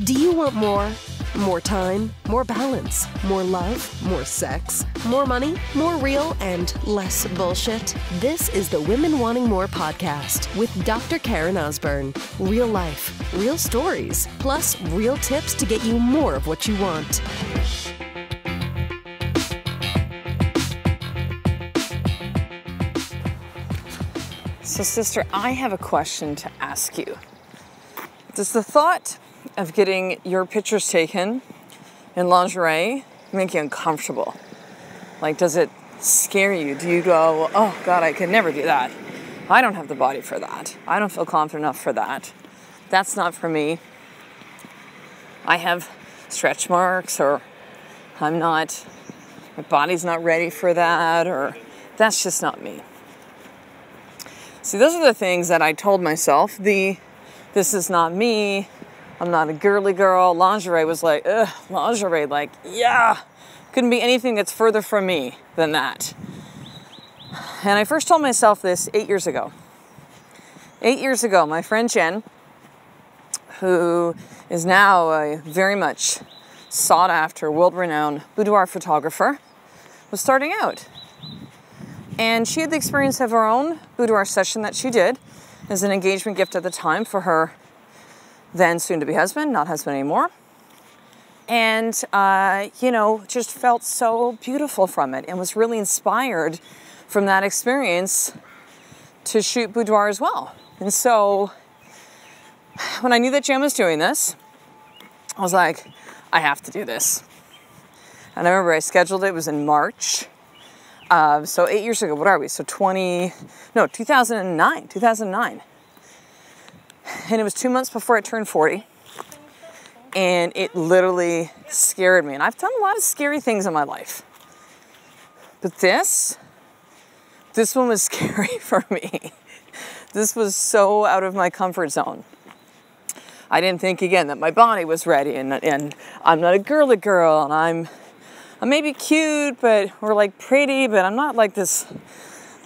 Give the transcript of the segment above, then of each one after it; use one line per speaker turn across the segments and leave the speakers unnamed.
Do you want more? More time, more balance, more love, more sex, more money, more real, and less bullshit? This is the Women Wanting More podcast with Dr. Karen Osborne. Real life, real stories, plus real tips to get you more of what you want.
So, sister, I have a question to ask you. Does the thought of getting your pictures taken in lingerie make you uncomfortable? Like, does it scare you? Do you go, oh God, I could never do that. I don't have the body for that. I don't feel confident enough for that. That's not for me. I have stretch marks, or my body's not ready for that, or that's just not me. See, those are the things that I told myself. This is not me. I'm not a girly girl. Lingerie was like, ugh, lingerie, like, yeah. Couldn't be anything that's further from me than that. And I first told myself this 8 years ago. 8 years ago, my friend Jen, who is now a very much sought after, world-renowned boudoir photographer, was starting out. And she had the experience of her own boudoir session that she did as an engagement gift at the time for her then soon-to-be husband, not husband anymore. And, just felt so beautiful from it and was really inspired from that experience to shoot boudoir as well. And so when I knew that Jen was doing this, I was like, I have to do this. And I remember I scheduled it. It was in March. So 8 years ago, what are we? So 2009. And it was 2 months before I turned 40. And it literally scared me. And I've done a lot of scary things in my life. But this one was scary for me. This was so out of my comfort zone. I didn't think, again, that my body was ready. And I'm not a girly girl. And I'm maybe cute, or like pretty, but I'm not like this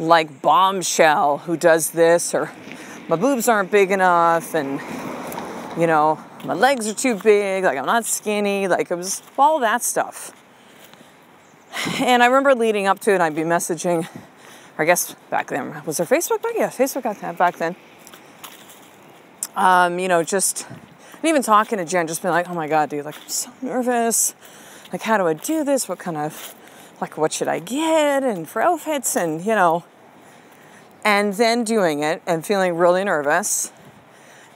like bombshell who does this, or my boobs aren't big enough, and my legs are too big, like I'm not skinny, like it was all that stuff. And I remember leading up to it, I'd be messaging, or I guess back then, was there Facebook back? Yeah, Facebook back then. And even talking to Jen, just being like, oh my God, dude, like I'm so nervous. Like, how do I do this? What should I get? And for outfits and then doing it and feeling really nervous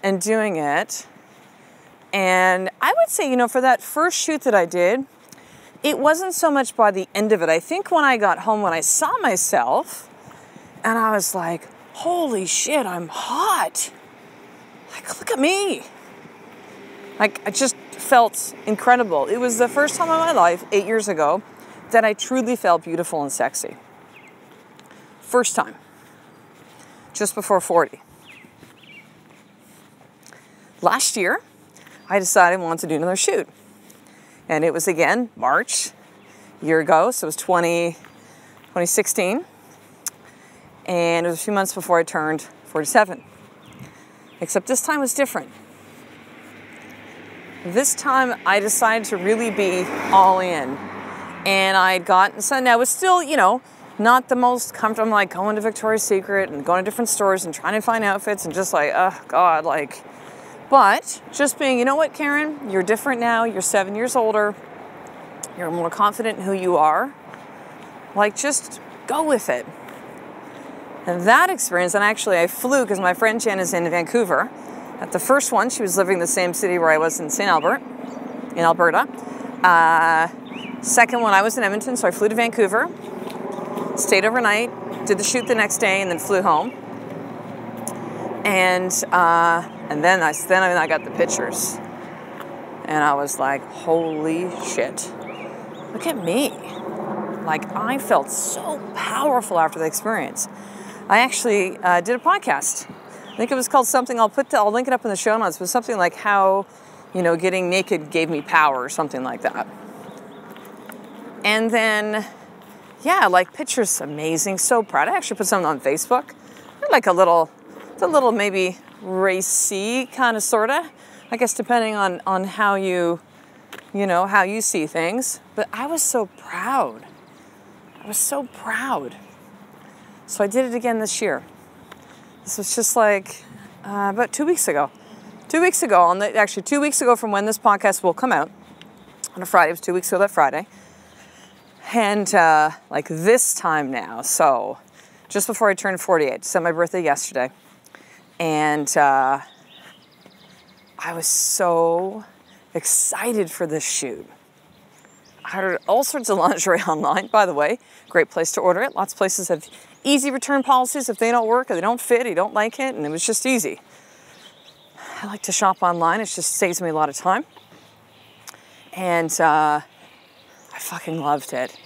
and doing it. And I would say, for that first shoot that I did, it wasn't so much by the end of it. I think when I got home, when I saw myself and I was like, holy shit, I'm hot. Like, look at me. Like, I just felt incredible. It was the first time in my life, 8 years ago, that I truly felt beautiful and sexy. First time. Just before 40. Last year, I decided I wanted to do another shoot. And it was, again, March, a year ago, so it was 2016. And it was a few months before I turned 47. Except this time was different. This time, I decided to really be all in. And I'd gotten, so now it was still, not the most comfortable, like going to Victoria's Secret and going to different stores and trying to find outfits and just like, oh God, like, but just being, you know what, Karen, you're different now. You're 7 years older. You're more confident in who you are. Like, just go with it. And that experience, and actually I flew because my friend Jen is in Vancouver. At the first one, she was living in the same city where I was in St. Albert, in Alberta. Second one, I was in Edmonton, so I flew to Vancouver, stayed overnight, did the shoot the next day, and then flew home. And then I got the pictures. And I was like, holy shit. Look at me. Like, I felt so powerful after the experience. I actually did a podcast. I think it was called something, I'll link it up in the show notes, but something like how, getting naked gave me power or something like that. And then, pictures, amazing, so proud. I actually put something on Facebook. Like it's a little maybe racy kind of, sort of, I guess depending on how you how you see things. But I was so proud. I was so proud. So I did it again this year. This was just like about 2 weeks ago. 2 weeks ago, actually 2 weeks ago from when this podcast will come out, on a Friday. It was 2 weeks ago that Friday. And like this time now, so just before I turned 48, just had my birthday yesterday. And I was so excited for this shoot. I ordered all sorts of lingerie online, by the way. Great place to order it. Lots of places have easy return policies if they don't work or they don't fit, or you don't like it, and it was just easy. I like to shop online. It just saves me a lot of time. And I fucking loved it.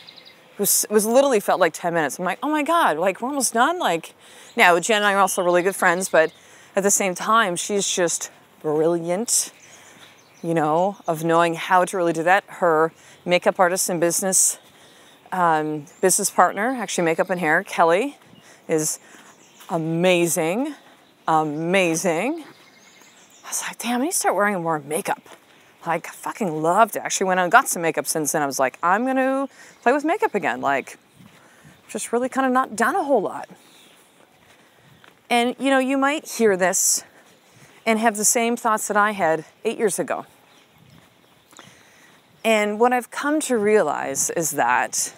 It was literally felt like 10 minutes. I'm like, oh my God, like we're almost done. Like, now Jen and I are also really good friends, but at the same time, she's just brilliant, of knowing how to really do that. Her makeup artist and business partner, actually makeup and hair, Kelly, is amazing, amazing. I was like, damn, I need to start wearing more makeup. Like, I fucking loved it. Actually went out and got some makeup since then. I was like, I'm going to play with makeup again. Like, just really kind of not done a whole lot. And, you might hear this and have the same thoughts that I had 8 years ago. And what I've come to realize is that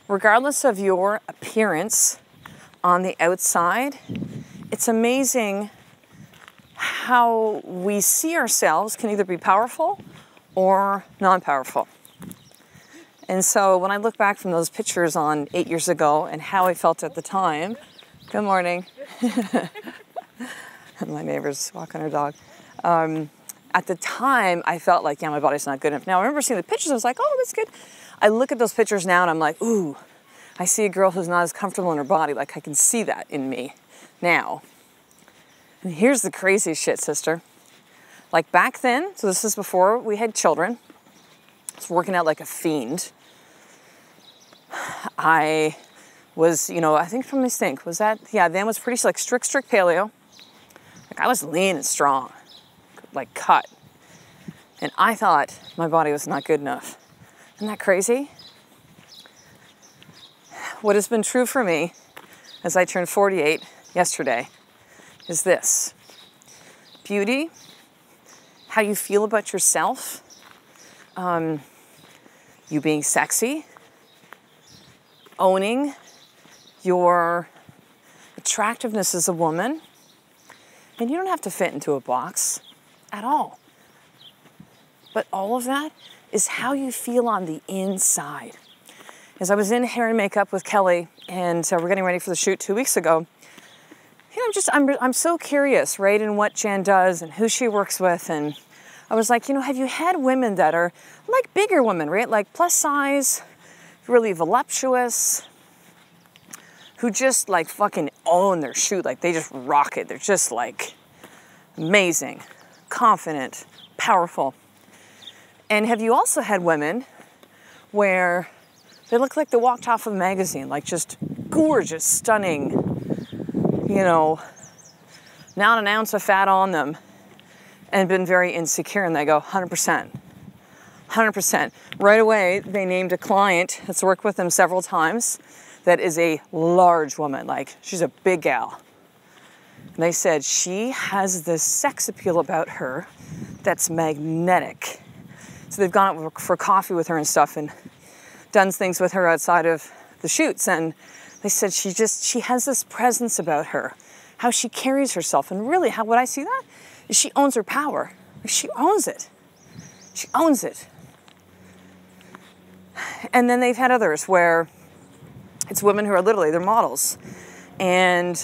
regardless of your appearance on the outside, it's amazing how we see ourselves can either be powerful or non-powerful. And so when I look back from those pictures on 8 years ago and how I felt at the time, good morning. My neighbor's walking her dog. At the time, I felt like, my body's not good enough. Now, I remember seeing the pictures, I was like, oh, that's good. I look at those pictures now and I'm like, ooh, I see a girl who's not as comfortable in her body. Like, I can see that in me now. And here's the crazy shit, sister. Like back then, so this is before we had children, I was working out like a fiend. I was, I think from my stink, then was pretty like strict paleo. Like I was lean and strong, like cut. And I thought my body was not good enough. Isn't that crazy? What has been true for me as I turned 48 yesterday is this. Beauty, how you feel about yourself, you being sexy, owning your attractiveness as a woman, and you don't have to fit into a box at all. But all of that is how you feel on the inside. As I was in hair and makeup with Kelly, and we're getting ready for the shoot 2 weeks ago, I'm so curious, right, in what Jen does and who she works with. And I was like, have you had women that are like bigger women, right? Like plus size, really voluptuous, who just like fucking own their shoot. Like they just rock it. They're just like amazing, confident, powerful. And have you also had women where they look like they walked off of a magazine, like just gorgeous, stunning, not an ounce of fat on them, and been very insecure, and they go 100%. 100%. Right away, they named a client that's worked with them several times that is a large woman, like she's a big gal. And they said she has this sex appeal about her that's magnetic. So they've gone out for coffee with her and stuff and done things with her outside of the shoots, and they said she has this presence about her, how she carries herself, and really what I see that is she owns her power. She owns it. She owns it. And then they've had others where it's women who are literally, they're models, and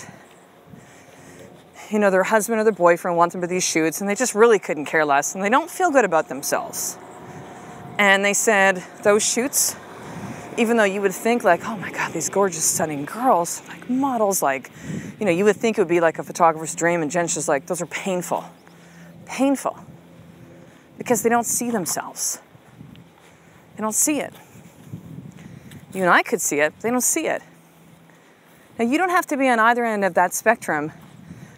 their husband or their boyfriend wants them to these shoots, and they just really couldn't care less, and they don't feel good about themselves. And they said those shoots, even though you would think like, oh my God, these gorgeous, stunning girls, like models, like, you would think it would be like a photographer's dream, and Jen's just like, those are painful. Painful. Because they don't see themselves. They don't see it. You and I could see it, but they don't see it. Now, you don't have to be on either end of that spectrum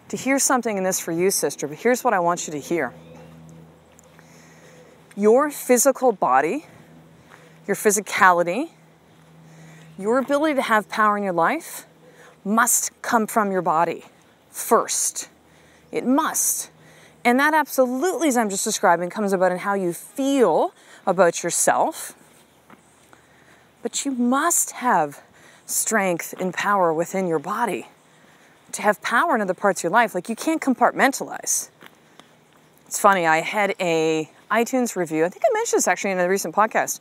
to hear something in this for you, sister, but here's what I want you to hear. Your physical body, your physicality, your ability to have power in your life must come from your body first. It must. And that absolutely, as I'm just describing, comes about in how you feel about yourself. But you must have strength and power within your body to have power in other parts of your life. Like, you can't compartmentalize. It's funny, I had a iTunes review, I think I mentioned this actually in a recent podcast,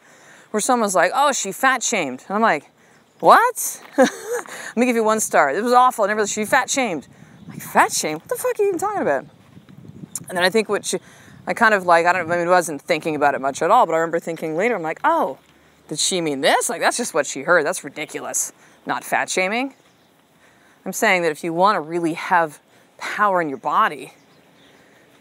where someone was like, oh, she fat shamed. And I'm like, what? Let me give you 1 star. It was awful. I never, she fat shamed. I'm like, fat shamed? What the fuck are you even talking about? And then I think I kind of like, I wasn't thinking about it much at all, but I remember thinking later, I'm like, oh, did she mean this? Like, that's just what she heard. That's ridiculous. Not fat shaming. I'm saying that if you want to really have power in your body,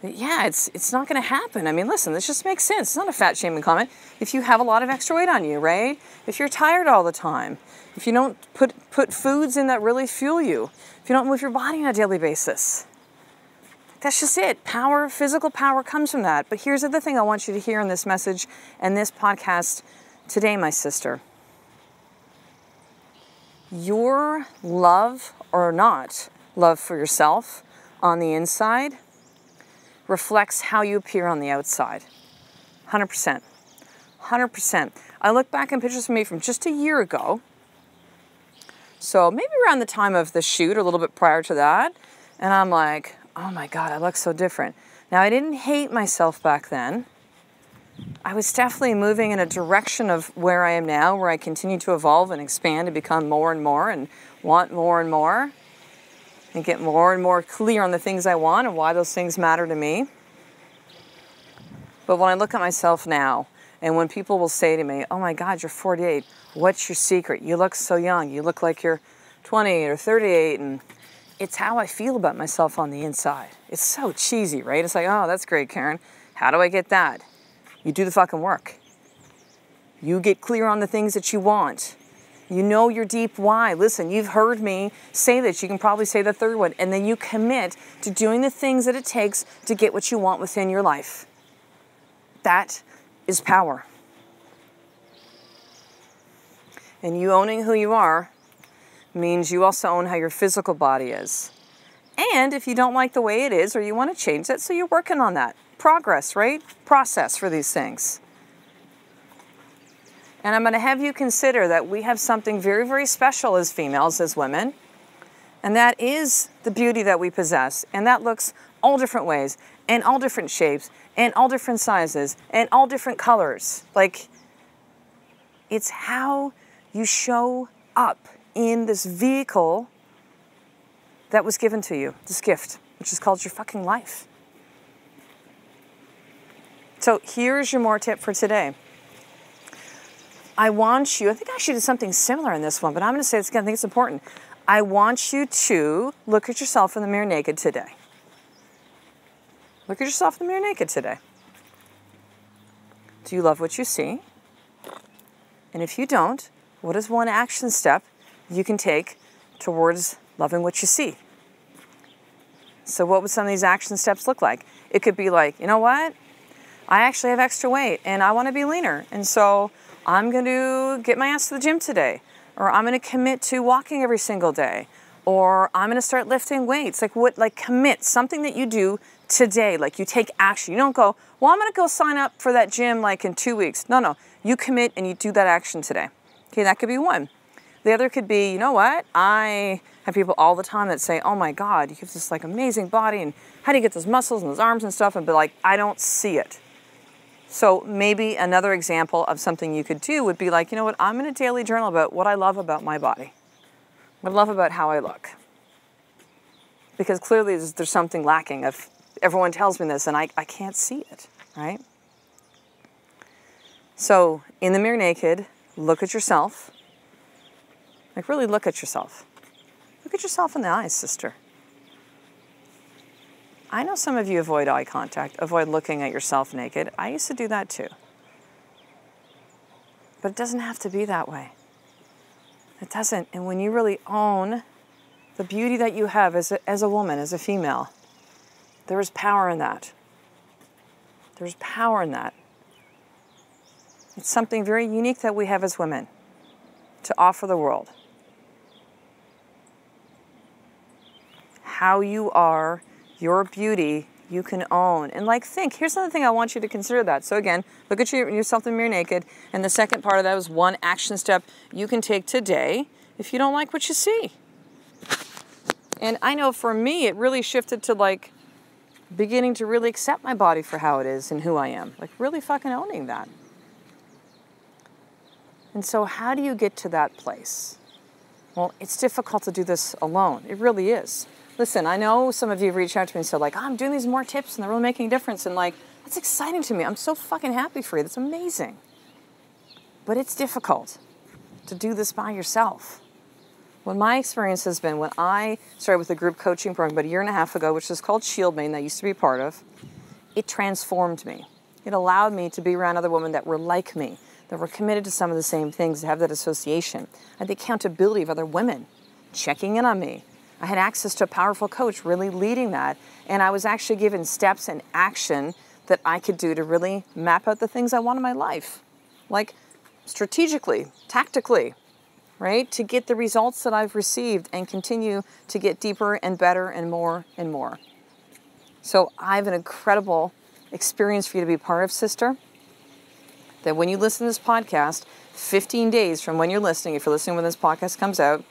yeah, it's not going to happen. I mean, listen, this just makes sense. It's not a fat shaming comment. If you have a lot of extra weight on you, right? If you're tired all the time, if you don't put foods in that really fuel you, if you don't move your body on a daily basis, that's just it. Power, physical power comes from that. But here's the other thing I want you to hear in this message and this podcast today, my sister. Your love or not love for yourself on the inside reflects how you appear on the outside. 100%. 100%. I look back in pictures of me from just a year ago. So maybe around the time of the shoot, or a little bit prior to that. And I'm like, oh my God, I look so different. Now, I didn't hate myself back then. I was definitely moving in a direction of where I am now, where I continue to evolve and expand and become more and more and want more and more and get more and more clear on the things I want and why those things matter to me. But when I look at myself now, and when people will say to me, oh my God, you're 48, what's your secret? You look so young. You look like you're 20 or 38, and it's how I feel about myself on the inside. It's so cheesy, right? It's like, oh, that's great, Karen. How do I get that? You do the fucking work. You get clear on the things that you want. You know your deep why. Listen, you've heard me say this. You can probably say the third one. And then you commit to doing the things that it takes to get what you want within your life. That is power. And you owning who you are means you also own how your physical body is. And if you don't like the way it is, or you want to change it, so you're working on that. Progress, right? Process for these things. And I'm going to have you consider that we have something very, very special as females, as women. And that is the beauty that we possess. And that looks all different ways, and all different shapes, and all different sizes, and all different colors. Like, it's how you show up in this vehicle that was given to you, this gift, which is called your fucking life. So here's your more tip for today. I want you, I think I actually did something similar in this one, but I'm going to say this again, I think it's important. I want you to look at yourself in the mirror naked today. Look at yourself in the mirror naked today. Do you love what you see? And if you don't, what is one action step you can take towards loving what you see? So what would some of these action steps look like? It could be like, you know what? I actually have extra weight and I want to be leaner. And so I'm going to get my ass to the gym today. Or I'm going to commit to walking every single day. Or I'm going to start lifting weights. Like commit, something that you do today. Like you take action. You don't go, well, I'm going to go sign up for that gym like in 2 weeks. No. You commit and you do that action today. Okay, that could be one. The other could be, you know what? I have people all the time that say, oh my God, you have this like amazing body and how do you get those muscles and those arms and stuff? And be like, I don't see it. So maybe another example of something you could do would be like, you know what, I'm in a daily journal about what I love about my body. What I love about how I look. Because clearly there's something lacking. If everyone tells me this and I can't see it, right? So in the mirror naked, look at yourself. Like really look at yourself. Look at yourself in the eyes, sister. I know some of you avoid eye contact, avoid looking at yourself naked. I used to do that too. But it doesn't have to be that way. It doesn't. And when you really own the beauty that you have as a woman, as a female, there is power in that. There's power in that. It's something very unique that we have as women to offer the world. How you are, your beauty, you can own. And like, think, here's another thing I want you to consider that. So again, look at yourself in the mirror naked. And the second part of that was one action step you can take today if you don't like what you see. And I know for me, it really shifted to like beginning to really accept my body for how it is and who I am. Like really fucking owning that. And so how do you get to that place? Well, it's difficult to do this alone. It really is. Listen, I know some of you have reached out to me and said like, oh, I'm doing these more tips and they're really making a difference. And like, that's exciting to me. I'm so fucking happy for you. That's amazing. But it's difficult to do this by yourself. What my experience has been when I started with a group coaching program about a year and a half ago, which is called Shield Main, that I used to be a part of, it transformed me. It allowed me to be around other women that were like me, that were committed to some of the same things, to have that association. I had the accountability of other women checking in on me. I had access to a powerful coach really leading that. And I was actually given steps and action that I could do to really map out the things I want in my life. Like strategically, tactically, right? To get the results that I've received and continue to get deeper and better and more and more. So I have an incredible experience for you to be part of, sister. That when you listen to this podcast, 15 days from when you're listening, if you're listening when this podcast comes out,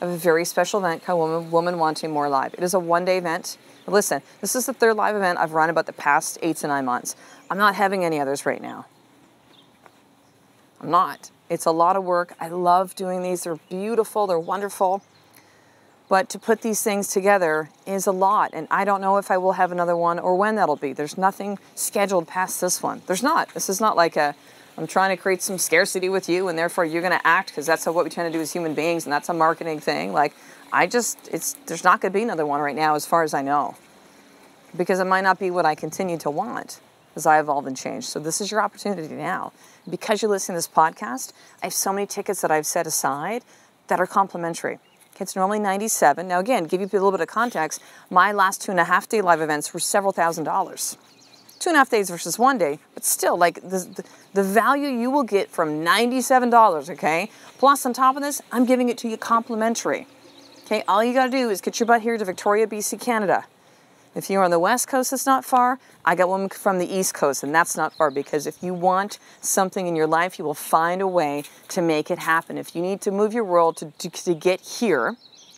of a very special event called Woman Wanting More Live. It is a one-day event. But listen, this is the third live event I've run about the past 8 to 9 months. I'm not having any others right now. I'm not. It's a lot of work. I love doing these. They're beautiful. They're wonderful. But to put these things together is a lot. And I don't know if I will have another one or when that'll be. There's nothing scheduled past this one. There's not. This is not like I'm trying to create some scarcity with you and therefore you're going to act because that's what we tend to do as human beings and that's a marketing thing. Like, there's not going to be another one right now as far as I know. Because it might not be what I continue to want as I evolve and change. So this is your opportunity now. Because you're listening to this podcast, I have so many tickets that I've set aside that are complimentary. It's normally $97. Now again, give you a little bit of context, my last 2.5 day live events were several $1,000s. 2.5 days versus 1 day, but still, like the value you will get from $97, okay? Plus on top of this, I'm giving it to you complimentary. Okay, all you gotta do is get your butt here to Victoria, BC, Canada. If you're on the West Coast, it's not far. I got one from the East Coast, and that's not far because if you want something in your life, you will find a way to make it happen. If you need to move your world to get here,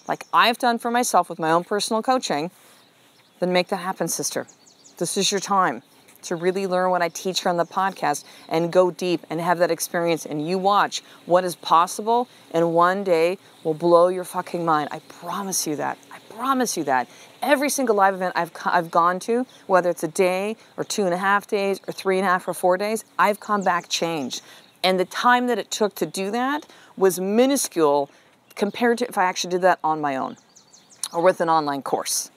like I've done for myself with my own personal coaching, then make that happen, sister. This is your time to really learn what I teach here on the podcast and go deep and have that experience. And you watch what is possible and one day will blow your fucking mind. I promise you that. I promise you that. Every single live event I've gone to, whether it's a day or 2.5 days or 3.5 or 4 days, I've come back changed. And the time that it took to do that was minuscule compared to if I actually did that on my own or with an online course.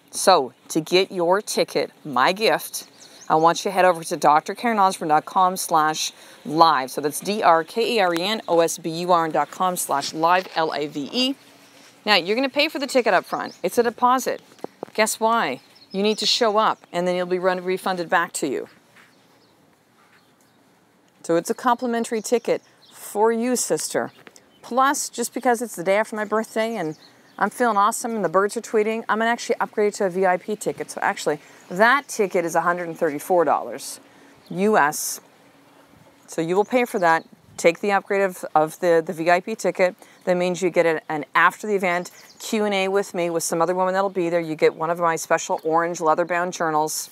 So to get your ticket, my gift, I want you to head over to drkarenosburn.com/live. So that's drkarenosburn.com/live, LAVE. Now, you're going to pay for the ticket up front. It's a deposit. Guess why? You need to show up, and then you'll be refunded back to you. So it's a complimentary ticket for you, sister. Plus, just because it's the day after my birthday and I'm feeling awesome and the birds are tweeting, I'm going to actually upgrade to a VIP ticket. So actually, that ticket is $134 US. So you will pay for that. Take the upgrade of the VIP ticket. That means you get an after the event Q&A with me with some other women that'll be there. You get one of my special orange leather-bound journals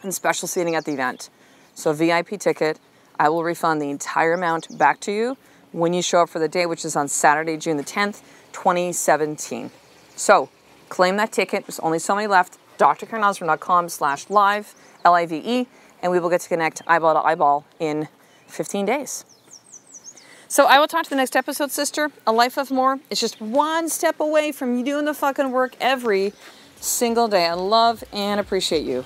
and special seating at the event. So VIP ticket, I will refund the entire amount back to you when you show up for the day, which is on Saturday, June the 10th, 2017. So claim that ticket. There's only so many left. drkarenosburn.com/live, LIVE, and we will get to connect eyeball to eyeball in 15 days. So I will talk to the next episode, sister. A life of more. It's just one step away from you doing the fucking work every single day. I love and appreciate you.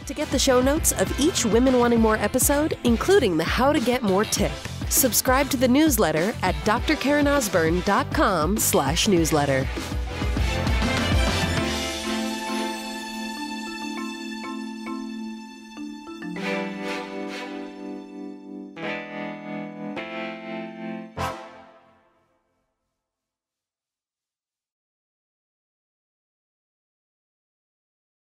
To get the show notes of each Women Wanting More episode, including the How to Get More tip, subscribe to the newsletter at drkarenosburn.com/newsletter.